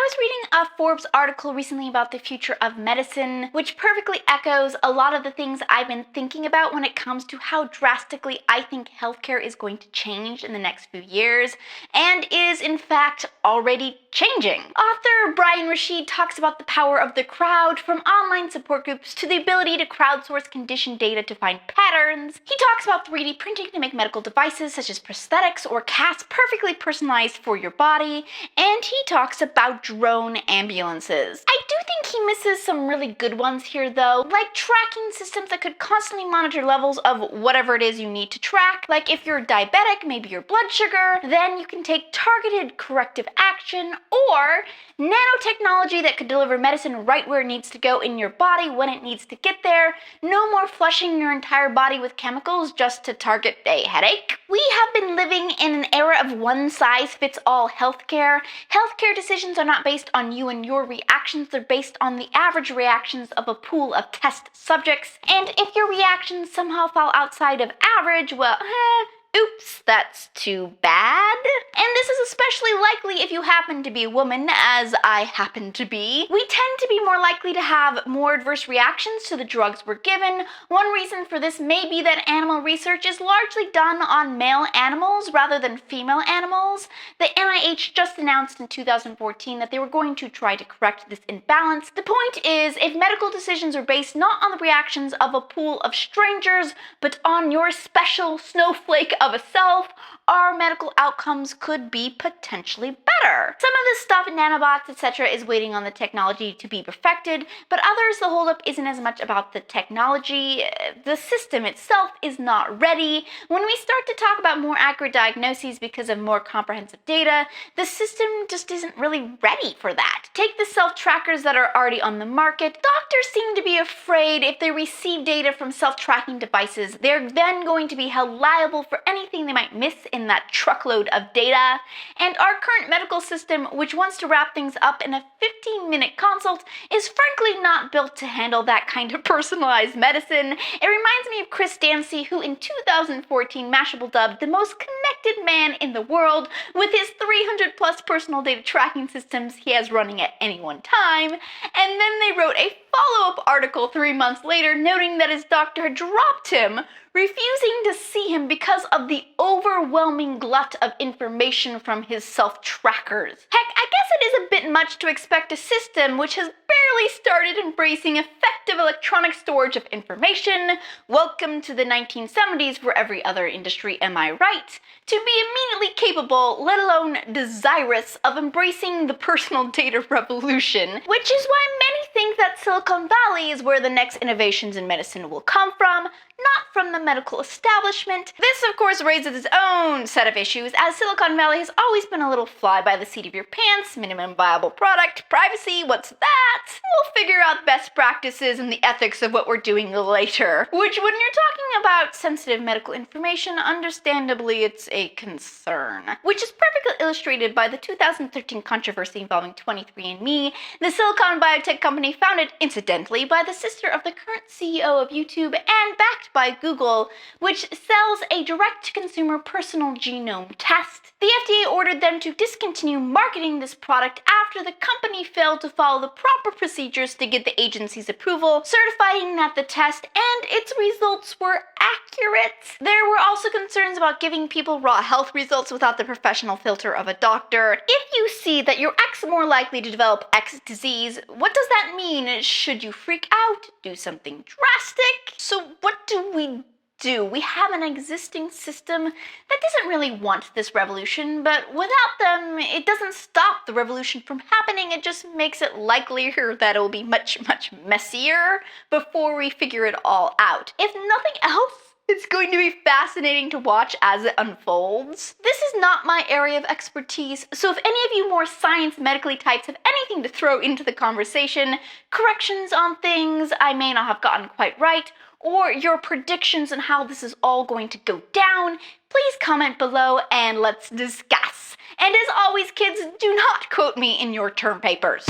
was reading a Forbes article recently about the future of medicine, which perfectly echoes a lot of the things I've been thinking about when it comes to how drastically I think healthcare is going to change in the next few years, and is in fact already changing. Author Brian Rashid talks about the power of the crowd, from online support groups to the ability to crowdsource condition data to find patterns. He talks about 3D printing to make medical devices such as prosthetics or casts perfectly personalized for your body, and he talks about drone ambulances. I do think he misses some really good ones here though, like tracking systems that could constantly monitor levels of whatever it is you need to track. Like if you're diabetic, maybe your blood sugar, then you can take targeted corrective action, or nanotechnology that could deliver medicine right where it needs to go in your body when it needs to get there. No more flushing your entire body with chemicals just to target a headache. We have been living in an era of one-size-fits-all healthcare. Healthcare decisions are not based on you and your reactions, they're based on the average reactions of a pool of test subjects. And if your reactions somehow fall outside of average, well, oops, that's too bad. And this is especially likely if you happen to be a woman, as I happen to be. We tend to be more likely to have more adverse reactions to the drugs we're given. One reason for this may be that animal research is largely done on male animals rather than female animals. The NIH just announced in 2014 that they were going to try to correct this imbalance. The point is, if medical decisions are based not on the reactions of a pool of strangers, but on your special snowflake of a self, our medical outcomes could be potentially better. Some of this stuff in nanobots, etc., is waiting on the technology to be perfected, but others, the holdup isn't as much about the technology. The system itself is not ready. When we start to talk about more accurate diagnoses because of more comprehensive data, the system just isn't really ready for that. Take the self-trackers that are already on the market. Doctors seem to be afraid if they receive data from self-tracking devices, they're then going to be held liable for anything they might miss in that truckload of data. And our current medical system, which wants to wrap things up in a 15-minute consult, is frankly not built to handle that kind of personalized medicine. It reminds me of Chris Dancy, who in 2014 Mashable dubbed the most connected man in the world with his 300 plus personal data tracking systems he has running at any one time. And then they wrote a follow-up article 3 months later noting that his doctor had dropped him, refusing to see him because of the overwhelming glut of information from his self-trackers. Heck, I guess it is a bit much to expect a system which has barely started embracing effective electronic storage of information, welcome to the 1970s for every other industry, am I right, to be immediately capable, let alone desirous, of embracing the personal data revolution, which is why many think that Silicon Valley is where the next innovations in medicine will come from, not from the medical establishment. This, of course, raises its own set of issues, as Silicon Valley has always been a little fly by the seat of your pants, minimum viable product, privacy, what's that? We'll figure out best practices and the ethics of what we're doing later. Which, when you're talking about sensitive medical information, understandably it's a concern. Which is perfectly illustrated by the 2013 controversy involving 23andMe, the Silicon biotech company founded, incidentally, by the sister of the current CEO of YouTube and backed by Google, which sells a direct-to-consumer personal genome test. The FDA ordered them to discontinue marketing this product after the company failed to follow the proper procedures to get the agency's approval, certifying that the test and its results were accurate. There were also concerns about giving people raw health results without the professional filter of a doctor. If you see that you're X more likely to develop X disease, what does that mean? Should you freak out? Do something drastic? So what do? We have an existing system that doesn't really want this revolution, but without them, it doesn't stop the revolution from happening, it just makes it likelier that it will be much, much messier before we figure it all out. If nothing else, it's going to be fascinating to watch as it unfolds. This is not my area of expertise, so if any of you more science medically types have anything to throw into the conversation, corrections on things I may not have gotten quite right, or your predictions on how this is all going to go down, please comment below and let's discuss. And as always, kids, do not quote me in your term papers.